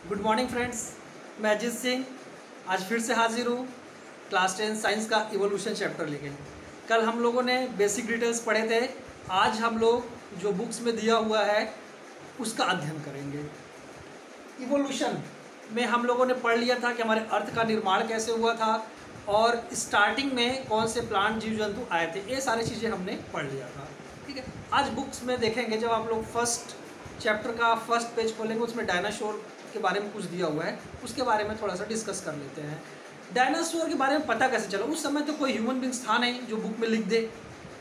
Good morning friends, मैं अजीत सिंह आज फिर से हाजिर हूँ क्लास 10 साइंस का इवोल्यूशन चैप्टर लेके। कल हम लोगों ने बेसिक डिटेल्स पढ़े थे। आज हम लोग जो बुक्स में दिया हुआ है उसका अध्ययन करेंगे। इवोल्यूशन में हम लोगों ने पढ़ लिया था कि हमारे अर्थ का निर्माण कैसे हुआ था और स्टार्टिंग में कौन से प्लांट जीव जंतु आए थे, ये सारी चीज़ें हमने पढ़ लिया था। ठीक है, आज बुक्स में देखेंगे, जब आप लोग फर्स्ट चैप्टर का फर्स्ट पेज खोलेंगे उसमें डायनासोर के बारे में कुछ दिया हुआ है, उसके बारे में थोड़ा सा डिस्कस कर लेते हैं। डायनासोर के बारे में पता कैसे चला? उस समय तो कोई ह्यूमन बींग्स था नहीं जो बुक में लिख दे।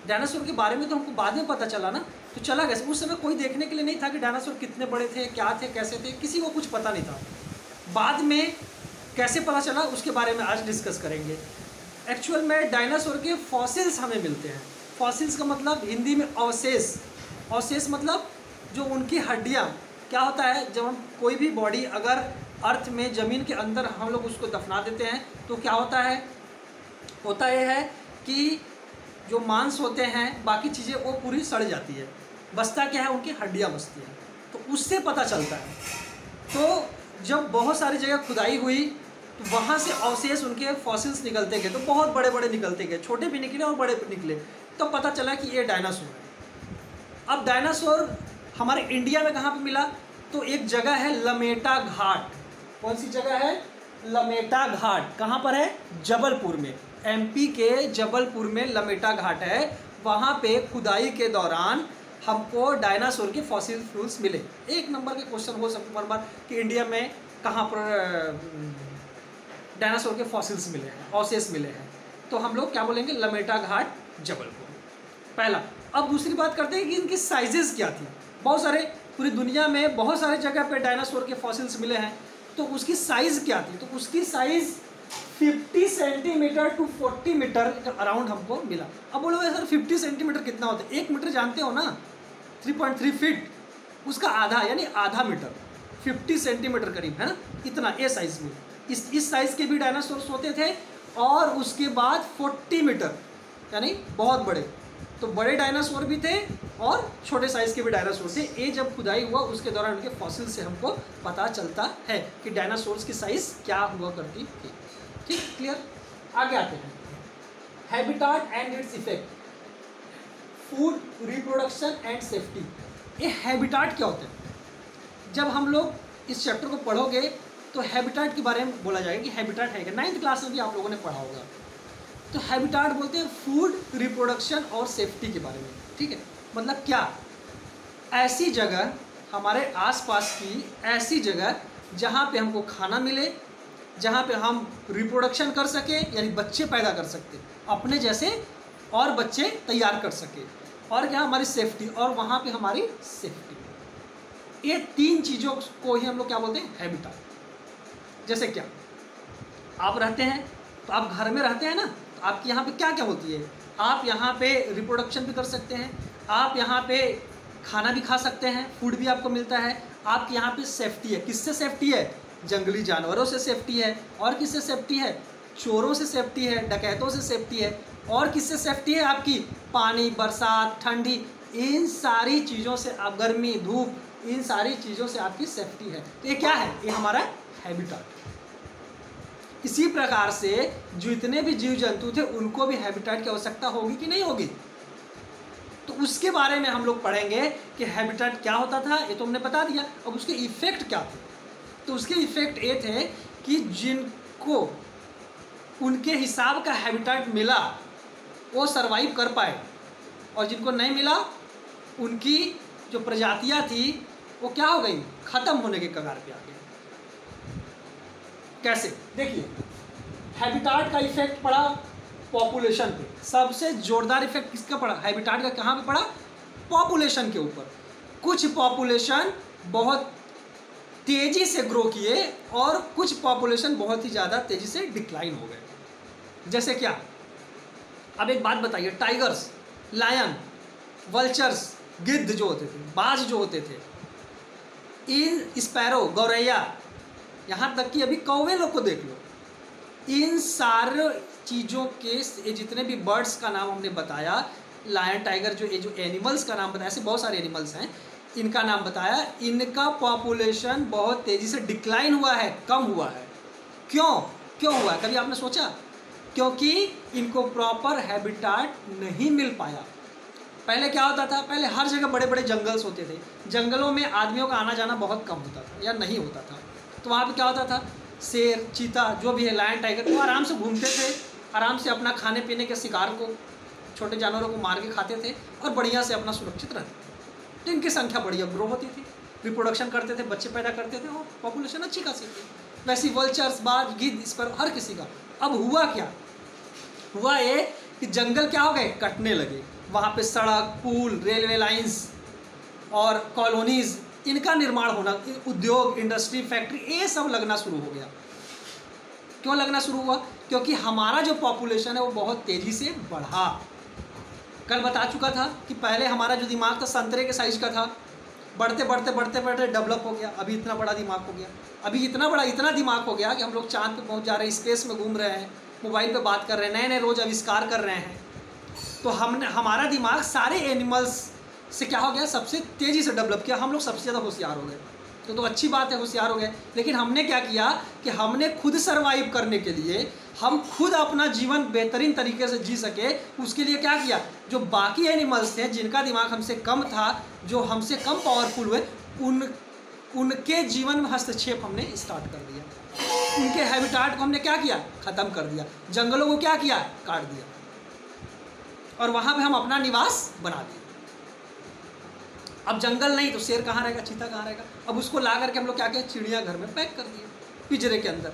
डायनासोर के बारे में तो हमको बाद में पता चला ना, तो चला कैसे? उस समय कोई देखने के लिए नहीं था कि डायनासोर कितने बड़े थे, क्या थे, कैसे थे, किसी को कुछ पता नहीं था। बाद में कैसे पता चला उसके बारे में आज डिस्कस करेंगे। एक्चुअल में डायनासोर के फॉसिल्स हमें मिलते हैं। फॉसिल्स का मतलब हिंदी में अवशेष। अवशेष मतलब जो उनकी हड्डियाँ। क्या होता है, जब हम कोई भी बॉडी अगर अर्थ में ज़मीन के अंदर हम लोग उसको दफना देते हैं तो क्या होता है, होता यह है कि जो मांस होते हैं, बाकी चीज़ें वो पूरी सड़ जाती है। बचता क्या है, उनकी हड्डियाँ बचती हैं, तो उससे पता चलता है। तो जब बहुत सारी जगह खुदाई हुई तो वहाँ से अवशेष, उनके फॉसिल्स निकलते गए, तो बहुत बड़े बड़े निकलते गए, छोटे भी निकले और बड़े भी निकले, तो पता चला कि ये डायनासोर है। अब डायनासोर हमारे इंडिया में कहाँ पे मिला? तो एक जगह है लमेटा घाट। कौन सी जगह है? लमेटा घाट। कहाँ पर है? जबलपुर में। एमपी के जबलपुर में लमेटा घाट है। वहाँ पे खुदाई के दौरान हमको डायनासोर के फॉसिल फ्यूल्स मिले। एक नंबर के क्वेश्चन हो सकते बार बार कि इंडिया में कहाँ पर डायनासोर के फॉसिल्स मिले हैं, अवशेष मिले हैं, तो हम लोग क्या बोलेंगे? लमेटा घाट, जबलपुर, पहला। अब दूसरी बात करते हैं कि इनकी साइजेस क्या थी। बहुत सारे, पूरी दुनिया में बहुत सारे जगह पे डायनासोर के फॉसिल्स मिले हैं, तो उसकी साइज़ क्या थी? तो उसकी size 50 centimetre to 40 metre around हमको मिला। अब बोलोगे सर 50 सेंटीमीटर कितना होता है? 1 मीटर जानते हो ना, 3.3 फीट, उसका आधा यानी आधा मीटर, 50 सेंटीमीटर करीब है ना, इतना ए साइज़ में। इस साइज़ के भी डायनासोर्स होते थे। और उसके बाद 40 मीटर यानी बहुत बड़े, तो बड़े डायनासोर भी थे और छोटे साइज़ के भी डायनासोर थे। ये जब खुदाई हुआ उसके दौरान उनके फॉसिल से हमको पता चलता है कि डायनासोर्स की साइज़ क्या हुआ करती थी। ठीक, क्लियर? आगे आते हैं। Habitat and its effect, food, reproduction and safety. ये हैबिटाट क्या होता है? जब हम लोग इस चैप्टर को पढ़ोगे तो हैबिटाट के बारे में बोला जाएगा कि हैबिटाट है क्या। 9th क्लास में भी आप लोगों ने पढ़ा होगा। तो हैबिटाट बोलते हैं फूड, रिप्रोडक्शन और सेफ्टी के बारे में। ठीक है, मतलब क्या? ऐसी जगह, हमारे आसपास की ऐसी जगह जहाँ पे हमको खाना मिले, जहाँ पे हम रिप्रोडक्शन कर सके, यानी बच्चे पैदा कर सकते अपने जैसे, और बच्चे तैयार कर सके, और क्या? हमारी सेफ्टी, और वहाँ पे हमारी सेफ्टी। ये 3 चीज़ों को ही हम लोग क्या बोलते हैं? हैबिटाट। जैसे क्या, आप रहते हैं तो आप घर में रहते हैं ना, तो आपके यहाँ पे क्या क्या होती है? आप यहाँ पे रिप्रोडक्शन भी कर सकते हैं, आप यहाँ पे खाना भी खा सकते हैं, फूड भी आपको मिलता है, आपके यहाँ पे सेफ्टी है। किससे सेफ्टी है? जंगली जानवरों से सेफ्टी है। और किससे सेफ्टी है? चोरों से सेफ्टी है, डकैतों से सेफ्टी है। और किससे सेफ्टी है? आपकी पानी, बरसात, ठंडी, इन सारी चीज़ों से, आप गर्मी, धूप, इन सारी चीज़ों से आपकी सेफ्टी है। तो ये क्या है? ये हमारा हैबिटाट। इसी प्रकार से जो इतने भी जीव जंतु थे उनको भी हैबिटाट की आवश्यकता होगी कि नहीं होगी? तो उसके बारे में हम लोग पढ़ेंगे कि हैबिटाट क्या होता था, ये तो हमने बता दिया। अब उसके इफ़ेक्ट क्या थे? तो उसके इफ़ेक्ट ये थे कि जिनको उनके हिसाब का हैबिटाट मिला वो सरवाइव कर पाए, और जिनको नहीं मिला उनकी जो प्रजातियां थी वो क्या हो गई? ख़त्म होने के कगार पे आ गई। कैसे? देखिए, हैबिटाट का इफेक्ट पड़ा पॉपुलेशन पे। सबसे जोरदार इफेक्ट किसका पड़ा? हैबिटाट का। कहाँ पे पड़ा? पॉपुलेशन के ऊपर। कुछ पॉपुलेशन बहुत तेज़ी से ग्रो किए और कुछ पॉपुलेशन बहुत ही ज़्यादा तेज़ी से डिक्लाइन हो गए। जैसे क्या? अब एक बात बताइए, टाइगर्स, लायन, वल्चर्स, गिद्ध जो होते थे, बाज जो होते थे, इन स्पैरो, गौरैया, यहाँ तक कि अभी कौवे लोग को देख लो, इन सारे चीज़ों के, ये जितने भी बर्ड्स का नाम हमने बताया, लायन, टाइगर, जो ये जो एनिमल्स का नाम बताया, ऐसे बहुत सारे एनिमल्स हैं, इनका नाम बताया, इनका पॉपुलेशन बहुत तेज़ी से डिक्लाइन हुआ है, कम हुआ है। क्यों हुआ है, कभी आपने सोचा? क्योंकि इनको प्रॉपर हैबिटाट नहीं मिल पाया। पहले क्या होता था, पहले हर जगह बड़े बड़े जंगल्स होते थे, जंगलों में आदमियों का आना जाना बहुत कम होता था या नहीं होता था। तो वहाँ पे क्या होता था, शेर, चीता, जो भी है, लायन, टाइगर, वो आराम से घूमते थे, आराम से अपना खाने पीने के शिकार को, छोटे जानवरों को मार के खाते थे और बढ़िया से अपना सुरक्षित रहते थे। तो इनकी संख्या बढ़िया ग्रो होती थी, रिप्रोडक्शन करते थे, बच्चे पैदा करते थे और पॉपुलेशन अच्छी खासी थी। वैसी वल्चर्स, बाज, गिद्ध, इस पर हर किसी का। अब हुआ क्या, हुआ ये कि जंगल क्या हो गए, कटने लगे। वहाँ पे सड़क, पुल, रेलवे लाइंस और कॉलोनीज़, इनका निर्माण होना, उद्योग, इंडस्ट्री, फैक्ट्री, ये सब लगना शुरू हो गया। क्यों लगना शुरू हुआ? क्योंकि हमारा जो पॉपुलेशन है वो बहुत तेज़ी से बढ़ा। कल बता चुका था कि पहले हमारा जो दिमाग था संतरे के साइज़ का था, बढ़ते बढ़ते बढ़ते बढ़ते डेवलप हो गया, अभी इतना बड़ा दिमाग हो गया। अभी इतना दिमाग हो गया कि हम लोग चाँद पे पहुंच जा रहे हैं, स्पेस में घूम रहे हैं, मोबाइल पे बात कर रहे हैं, नए नए रोज़ आविष्कार कर रहे हैं। तो हमारा दिमाग सारे एनिमल्स से क्या हो गया, सबसे तेज़ी से डेवलप किया। हम लोग सबसे ज़्यादा होशियार हो गए। तो अच्छी बात है, होशियार हो गए। लेकिन हमने क्या किया कि हमने खुद सर्वाइव करने के लिए, हम खुद अपना जीवन बेहतरीन तरीके से जी सके, उसके लिए क्या किया, जो बाकी एनिमल्स थे जिनका दिमाग हमसे कम था, जो हमसे कम पावरफुल हुए, उनके जीवन में हस्तक्षेप हमने स्टार्ट कर दिया। उनके हैबिटाट को हमने क्या किया, ख़त्म कर दिया। जंगलों को क्या किया, काट दिया और वहाँ पे हम अपना निवास बना दिया। अब जंगल नहीं तो शेर कहाँ रहेगा, चीता कहाँ रहेगा? अब उसको ला करके हम लोग क्या किया, चिड़ियाघर में पैक कर दिए, पिंजरे के अंदर।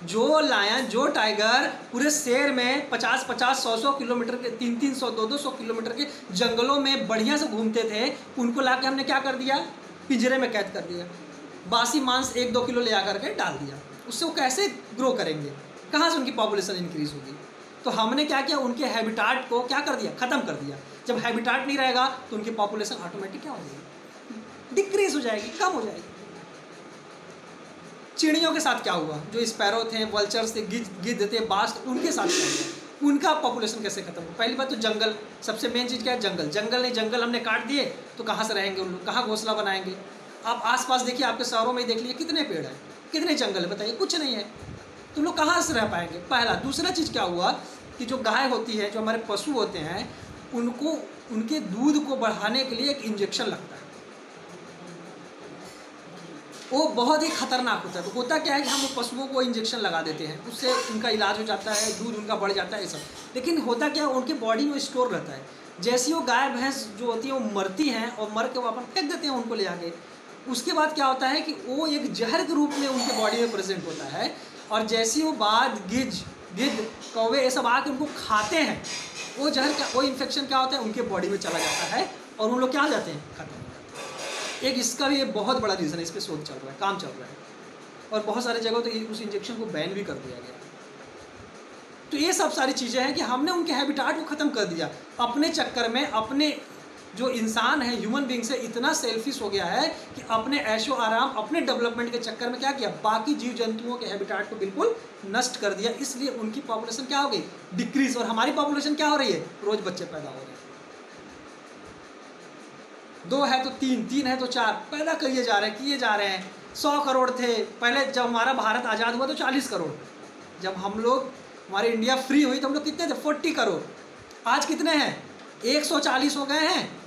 जो लायन, जो टाइगर पूरे शहर में 50-50, 100-100 किलोमीटर के, 300-300, 200-200 किलोमीटर के जंगलों में बढ़िया से घूमते थे, उनको ला के हमने क्या कर दिया, पिंजरे में कैद कर दिया। बासी मांस 1-2 किलो ले आकर के डाल दिया। उससे वो कैसे ग्रो करेंगे, कहाँ से उनकी पॉपुलेशन इंक्रीज होगी? तो हमने क्या किया, उनके हैबिटाट को क्या कर दिया, ख़त्म कर दिया। जब हैबिटाट नहीं रहेगा तो उनकी पॉपुलेशन ऑटोमेटिक क्या हो जाएगी, डिक्रीज हो जाएगी, कम हो जाएगी। चिड़ियों के साथ क्या हुआ, जो स्पैरो थे, वल्चर्स थे, गिद्ध थे, बाज, उनके साथ क्या हुआ, उनका पॉपुलेशन कैसे खत्म हुआ? पहली बात तो जंगल, सबसे मेन चीज़ क्या है, जंगल हमने काट दिए तो कहाँ से रहेंगे उन लोग, कहाँ घोंसला बनाएंगे? आप आसपास देखिए, आपके शहरों में देख लीजिए, कितने पेड़ हैं, कितने जंगल है, बताइए, कुछ नहीं है। तो लोग कहाँ से रह पाएंगे? पहला। दूसरा चीज़ क्या हुआ कि जो गाय होती है, जो हमारे पशु होते हैं, उनको, उनके दूध को बढ़ाने के लिए एक इंजेक्शन लगता है, वो बहुत ही खतरनाक होता है। तो होता क्या है कि हम वो पशुओं को इंजेक्शन लगा देते हैं, उससे उनका इलाज हो जाता है, दूध उनका बढ़ जाता है, ये सब। लेकिन होता क्या है, उनके बॉडी में स्टोर रहता है। जैसी वो गाय भैंस जो होती है वो मरती हैं और मर के वो अपन फेंक देते हैं उनको ले आके, उसके बाद क्या होता है कि वो एक जहर के रूप में उनके बॉडी में प्रेजेंट होता है। और जैसी वो बाज, गिद्ध, कौवे, ये सब आके उनको खाते हैं, वो जहर का, वो इन्फेक्शन क्या होता है, उनके बॉडी में चला जाता है और उन लोग क्या हो जाते हैं, खत्म हो जाते हैं। एक इसका भी एक बहुत बड़ा रीज़न है, इस पर शोध चल रहा है, काम चल रहा है, और बहुत सारे जगहों तो उस इंजेक्शन को बैन भी कर दिया गया। तो ये सब सारी चीज़ें हैं कि हमने उनके हैबिटाट को ख़त्म कर दिया अपने चक्कर में। अपने जो इंसान है, ह्यूमन बींग से इतना सेल्फिश हो गया है कि अपने ऐशो आराम, अपने डेवलपमेंट के चक्कर में क्या किया, बाकी जीव जंतुओं के हैबिटाट को बिल्कुल नष्ट कर दिया। इसलिए उनकी पॉपुलेशन क्या हो गई, डिक्रीज, और हमारी पॉपुलेशन क्या हो रही है, रोज बच्चे पैदा हो रहे हैं। 2 है तो 3, 3 है तो 4 पैदा किए जा रहे हैं। 100 करोड़ थे पहले, जब हमारा भारत आज़ाद हुआ तो 40 करोड़। जब हम लोग, हमारी इंडिया फ्री हुई तो हम लोग कितने थे, 40 करोड़। आज कितने हैं, 140 हो गए हैं।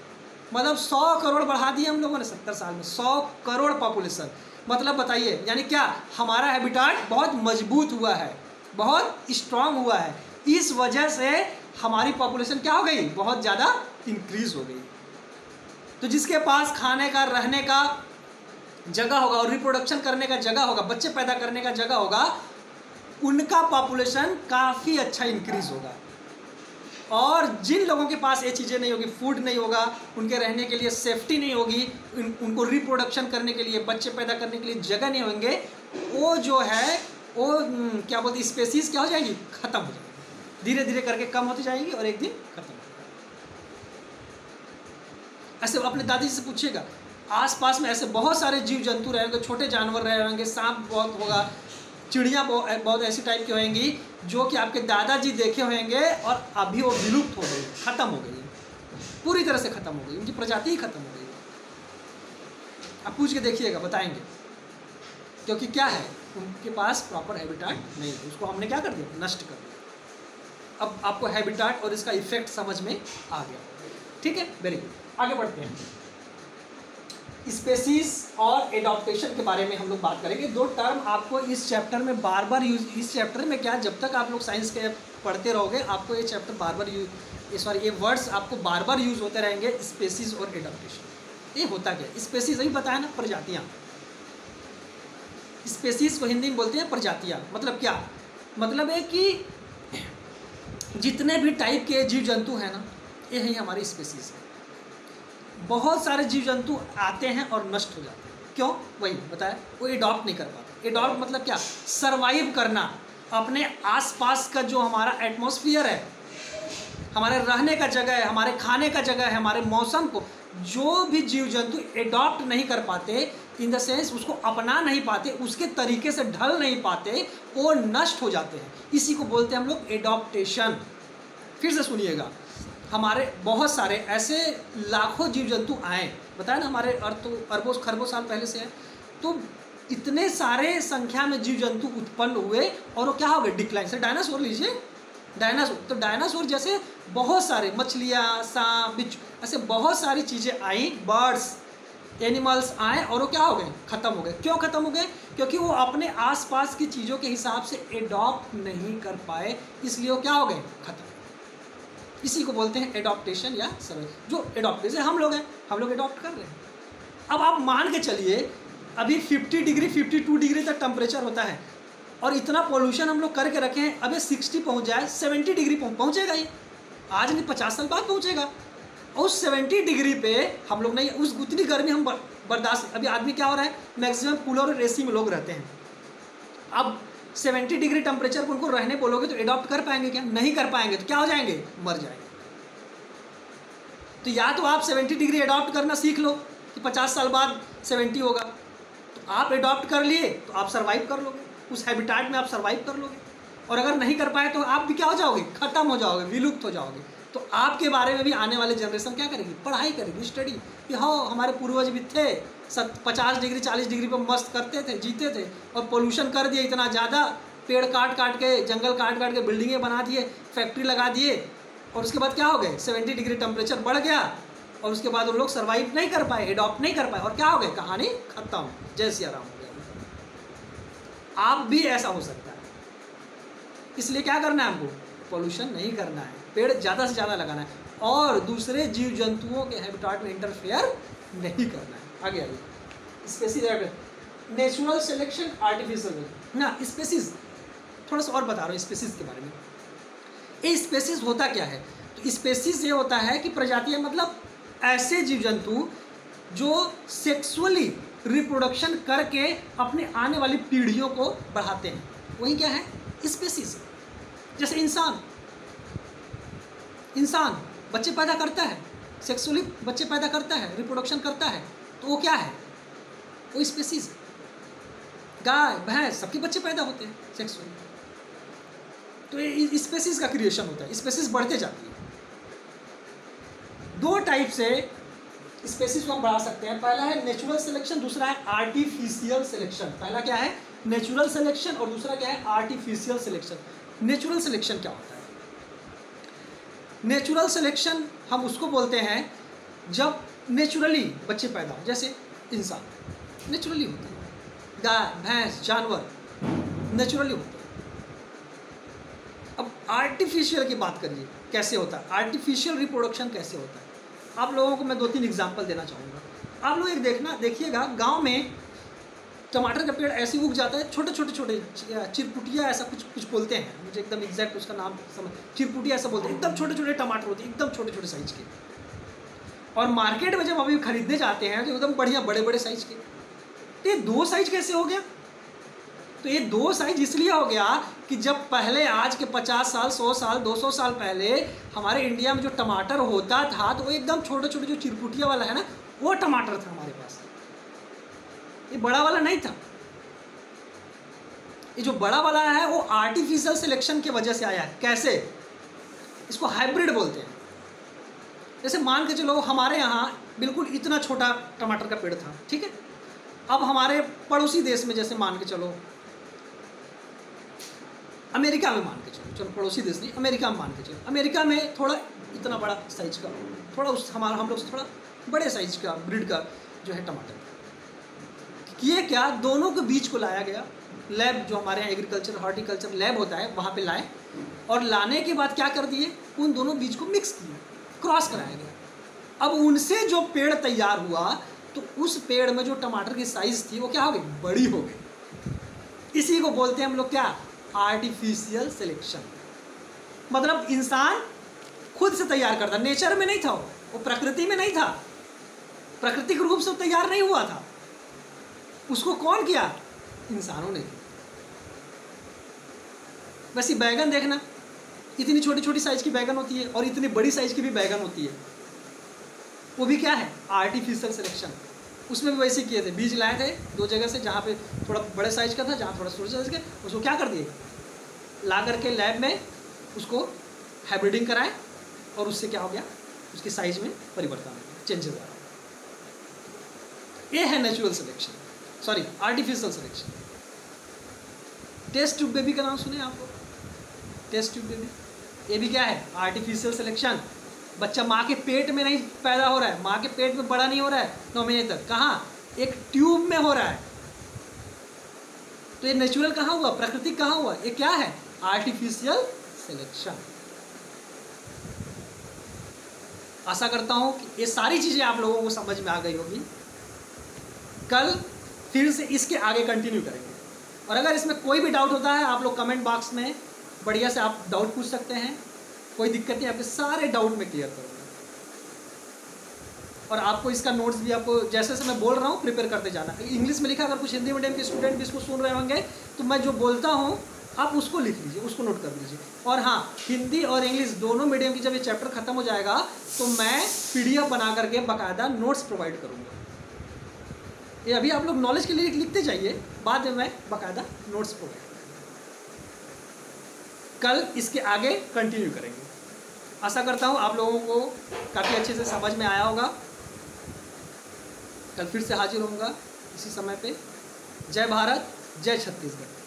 मतलब 100 करोड़ बढ़ा दिए हम लोगों ने 70 साल में, 100 करोड़ पॉपुलेशन। मतलब बताइए, यानी क्या, हमारा हैबिटाट बहुत मजबूत हुआ है, बहुत स्ट्रांग हुआ है। इस वजह से हमारी पॉपुलेशन क्या हो गई, बहुत ज़्यादा इंक्रीज हो गई। तो जिसके पास खाने का, रहने का जगह होगा और रिप्रोडक्शन करने का जगह होगा, बच्चे पैदा करने का जगह होगा, उनका पॉपुलेशन काफ़ी अच्छा इंक्रीज होगा। और जिन लोगों के पास ये चीज़ें नहीं होगी, फूड नहीं होगा, उनके रहने के लिए सेफ्टी नहीं होगी, उनको रिप्रोडक्शन करने के लिए, बच्चे पैदा करने के लिए जगह नहीं होंगे, वो जो है वो क्या बोलते, स्पेसीज क्या हो जाएगी, ख़त्म हो जाएगी, धीरे धीरे करके कम होती जाएगी और एक दिन ख़त्म हो जाएगी। ऐसे अपने दादी से पूछिएगा, आसपास में ऐसे बहुत सारे जीव जंतु रहेंगे, छोटे जानवर रहे होंगे, सांप बहुत होगा, चिड़ियाँ बहुत ऐसी टाइप की होंगी जो कि आपके दादाजी देखे होंगे और अभी वो विलुप्त हो गई, ख़त्म हो गई, पूरी तरह से ख़त्म हो गई, उनकी प्रजाति ही ख़त्म हो गई। आप पूछ के देखिएगा, बताएंगे, क्योंकि क्या है, उनके पास प्रॉपर हैबिटाट नहीं है, उसको हमने क्या कर दिया, नष्ट कर दिया। अब आपको हैबिटाट और इसका इफेक्ट समझ में आ गया, ठीक है, वेरी गुड। आगे बढ़ते हैं, स्पेसीज और एडॉप्टेशन के बारे में हम लोग बात करेंगे। दो टर्म आपको इस चैप्टर में बार बार यूज, इस चैप्टर में क्या, जब तक आप लोग साइंस के पढ़ते रहोगे आपको ये चैप्टर बार बार ये वर्ड्स आपको बार बार यूज होते रहेंगे, स्पेसीज और एडॉप्टेशन। ये होता क्या, स्पेसीज अभी बताया ना, प्रजातियाँ। स्पेसीज को हिंदी में बोलते हैं प्रजातियाँ। मतलब क्या, मतलब है कि जितने भी टाइप के जीव जंतु हैं ना, ये ही हमारी स्पेसीज है। बहुत सारे जीव जंतु आते हैं और नष्ट हो जाते हैं, क्यों, वही बताया, वो एडॉप्ट नहीं कर पाते। एडॉप्ट मतलब क्या, सरवाइव करना, अपने आसपास का जो हमारा एटमॉस्फेयर है, हमारे रहने का जगह है, हमारे खाने का जगह है, हमारे मौसम को, जो भी जीव जंतु एडॉप्ट नहीं कर पाते, इन द सेंस उसको अपना नहीं पाते, उसके तरीके से ढल नहीं पाते, वो नष्ट हो जाते हैं। इसी को बोलते हैं हम लोग एडॉप्टेशन। फिर से सुनिएगा, हमारे बहुत सारे ऐसे लाखों जीव जंतु आए, बताया ना, हमारे अर्थ तो अरबों खरबों साल पहले से है, तो इतने सारे संख्या में जीव जंतु उत्पन्न हुए और वो क्या हो गए, डिक्लाइन से। डायनासोर लीजिए, डायनासोर, तो डायनासोर जैसे बहुत सारे मछलियाँ, सांप, बिच्छू, ऐसे बहुत सारी चीज़ें आई, बर्ड्स, एनिमल्स आए और वो क्या हो गए, ख़त्म हो गए। क्यों ख़त्म हो गए, क्योंकि वो अपने आसपास की चीज़ों के हिसाब से एडॉप्ट नहीं कर पाए, इसलिए वो क्या हो गए, ख़त्म। इसी को बोलते हैं एडॉप्टेशन या सर्वे। जो एडॉप्ट, जैसे हम लोग हैं, हम लोग एडॉप्ट कर रहे हैं। अब आप मान के चलिए, अभी 50 डिग्री 52 डिग्री तक टेम्परेचर होता है और इतना पोल्यूशन हम लोग करके रखे हैं, अभी 60 पहुँच जाए, 70 डिग्री पहुँचेगा, ये आज नहीं 50 साल बाद पहुँचेगा। और उस 70 डिग्री पे हम लोग नहीं, उस उतनी गर्मी हम बर्दाश्त, अभी आदमी क्या हो रहा है, मैक्सिमम कूलर और एसी में लोग रहते हैं। अब 70 डिग्री टेम्परेचर पर उनको रहने बोलोगे तो एडॉप्ट कर पाएंगे क्या, नहीं कर पाएंगे, तो क्या हो जाएंगे, मर जाएंगे। तो या तो आप 70 डिग्री एडॉप्ट करना सीख लो कि 50 साल बाद 70 होगा, तो आप एडॉप्ट कर लिए तो आप सर्वाइव कर लोगे, उस हैबिटाट में आप सर्वाइव कर लोगे। और अगर नहीं कर पाए तो आप भी क्या हो जाओगे, ख़त्म हो जाओगे, विलुप्त हो जाओगे। तो आपके बारे में भी आने वाले जनरेशन क्या करेगी, पढ़ाई करेगी, स्टडी, कि हाँ हमारे पूर्वज भी थे, 50 डिग्री 40 डिग्री पर मस्त करते थे, जीते थे, और पोल्यूशन कर दिए इतना ज़्यादा, पेड़ काट काट के, जंगल काट काट के बिल्डिंगें बना दिए, फैक्ट्री लगा दिए, और उसके बाद क्या हो गए, 70 डिग्री टेम्परेचर बढ़ गया, और उसके बाद उन लोग सर्वाइव नहीं कर पाए, एडॉप्ट नहीं कर पाए, और क्या हो गए, कहानी खत्म, जय सिया राम हो गया। आप भी ऐसा हो सकता है, इसलिए क्या करना है हमको, पोल्यूशन नहीं करना है, पेड़ ज़्यादा से ज़्यादा लगाना है, और दूसरे जीव जंतुओं के हैबिटाट में इंटरफेयर नहीं करना है। आगे आइए, स्पेसीज, नेचुरल सिलेक्शन, आर्टिफिशियल ना, स्पेसीज थोड़ा सा और बता रहा हूँ स्पेसीज के बारे में। ये स्पेसीज होता क्या है, तो स्पेसीज ये होता है कि प्रजातियाँ, मतलब ऐसे जीव जंतु जो सेक्सुअली रिप्रोडक्शन करके अपने आने वाली पीढ़ियों को बढ़ाते हैं, वही क्या है, स्पेसीज। जैसे इंसान बच्चे पैदा करता है, सेक्सुअली बच्चे पैदा करता है, रिप्रोडक्शन करता है, तो वो क्या है, वो स्पेसीज। गाय भैंस सबके बच्चे पैदा होते हैं सेक्सुअली, तो ये स्पेसीज का क्रिएशन होता है, स्पेसीज बढ़ते जाती है। दो टाइप से स्पेसीज को हम बढ़ा सकते हैं, पहला है नेचुरल सिलेक्शन, दूसरा है आर्टिफिशियल सिलेक्शन। पहला क्या है, नेचुरल सिलेक्शन, और दूसरा क्या है, आर्टिफिशियल सिलेक्शन। नेचुरल सिलेक्शन क्या होता है, नेचुरल सिलेक्शन हम उसको बोलते हैं जब नेचुरली बच्चे पैदा हो, जैसे इंसान नेचुरली होता है, गाय भैंस जानवर नेचुरली होते हैं। अब आर्टिफिशियल की बात करिए, कैसे होता है आर्टिफिशियल रिप्रोडक्शन, कैसे होता है। आप लोगों को मैं 2-3 एग्जांपल देना चाहूँगा। आप लोग एक देखिएगा, गांव में टमाटर का पेड़ ऐसे उग जाता है, छोटे चिरपुटिया ऐसा कुछ बोलते हैं, मुझे एकदम एग्जैक्ट उसका नाम समझ, चिरपुटिया ऐसा बोलते हैं, एकदम छोटे टमाटर होते हैं, एकदम छोटे साइज के। और मार्केट में जब अभी खरीदने जाते हैं तो एकदम बढ़िया बड़े साइज के। तो ये 2 साइज कैसे हो गया, तो ये 2 साइज इसलिए हो गया कि जब पहले, आज के 50 साल 100 साल 200 साल पहले हमारे इंडिया में जो टमाटर होता था, तो वो एकदम छोटे जो चिरपुटिया वाला है ना, वो टमाटर था हमारे पास, ये बड़ा वाला नहीं था। ये जो बड़ा वाला है वो आर्टिफिशियल सिलेक्शन की वजह से आया है। कैसे, इसको हाइब्रिड बोलते हैं। जैसे मान के चलो हमारे यहाँ बिल्कुल इतना छोटा टमाटर का पेड़ था, ठीक है, अब हमारे पड़ोसी देश में जैसे मान के चलो, अमेरिका में मान के चलो, चलो पड़ोसी देश नहीं, अमेरिका में मान के चलो, अमेरिका में थोड़ा इतना बड़ा साइज का, थोड़ा उस हम लोग थोड़ा बड़े साइज का ब्रीड का जो है टमाटर किए क्या, दोनों के बीज को लाया गया लैब, जो हमारे यहाँ एग्रीकल्चर हॉर्टिकल्चर लैब होता है वहाँ पे लाए, और लाने के बाद क्या कर दिए, उन दोनों बीज को मिक्स किया, क्रॉस कराया गया। अब उनसे जो पेड़ तैयार हुआ तो उस पेड़ में जो टमाटर की साइज़ थी वो क्या हो गई, बड़ी हो गई। इसी को बोलते हैं हम लोग क्या, आर्टिफिशियल सिलेक्शन। मतलब इंसान खुद से तैयार करता, नेचर में नहीं था वो प्रकृति में नहीं था, प्राकृतिक रूप से तैयार नहीं हुआ था, उसको कौन किया, इंसानों ने। वैसे बैगन देखना, इतनी छोटी छोटी साइज की बैगन होती है और इतनी बड़ी साइज की भी बैगन होती है, वो भी क्या है, आर्टिफिशियल सिलेक्शन। उसमें भी वैसे किए थे, बीज लाए थे दो जगह से, जहाँ पे थोड़ा बड़े साइज का था, जहाँ थोड़ा छोटे साइज का, उसको क्या कर दिए, ला करके लैब में उसको हाइब्रिडिंग कराएं और उससे क्या हो गया, उसकी साइज में परिवर्तन, चेंजेस आ रहा। ये है natural selection, sorry artificial selection. Test tube baby का नाम सुने आप लोग, टेस्ट ट्यूब बेबी, ये भी क्या है, आर्टिफिशियल सिलेक्शन। बच्चा माँ के पेट में नहीं पैदा हो रहा है, माँ के पेट में बड़ा नहीं हो रहा है 9 महीने तक, कहाँ, एक ट्यूब में हो रहा है। तो ये नेचुरल कहाँ हुआ, प्राकृतिक कहाँ हुआ, ये क्या है, आर्टिफिशियल सिलेक्शन। आशा करता हूँ कि ये सारी चीज़ें आप लोगों को समझ में आ गई होगी। कल फिर से इसके आगे कंटिन्यू करेंगे, और अगर इसमें कोई भी डाउट होता है आप लोग कमेंट बॉक्स में बढ़िया से आप डाउट पूछ सकते हैं, कोई दिक्कत नहीं, आपके सारे डाउट में क्लियर करूँगा। और आपको इसका नोट्स भी आपको जैसे जैसे मैं बोल रहा हूँ प्रिपेयर करते जाना। इंग्लिश में लिखा, अगर कुछ हिंदी मीडियम के स्टूडेंट भी इसको सुन रहे होंगे तो मैं जो बोलता हूँ आप उसको लिख लीजिए, उसको नोट कर लीजिए। और हाँ, हिंदी और इंग्लिश दोनों मीडियम की जब ये चैप्टर खत्म हो जाएगा तो मैं PDF बना करके बाकायदा नोट्स प्रोवाइड करूँगा। ये अभी आप लोग नॉलेज के लिए लिखते जाइए, बाद में मैं बाकायदा नोट्स प्रोवाइड कल इसके आगे कंटिन्यू करेंगे। आशा करता हूँ आप लोगों को काफ़ी अच्छे से समझ में आया होगा। कल फिर से हाजिर होऊंगा इसी समय पे। जय भारत, जय छत्तीसगढ़।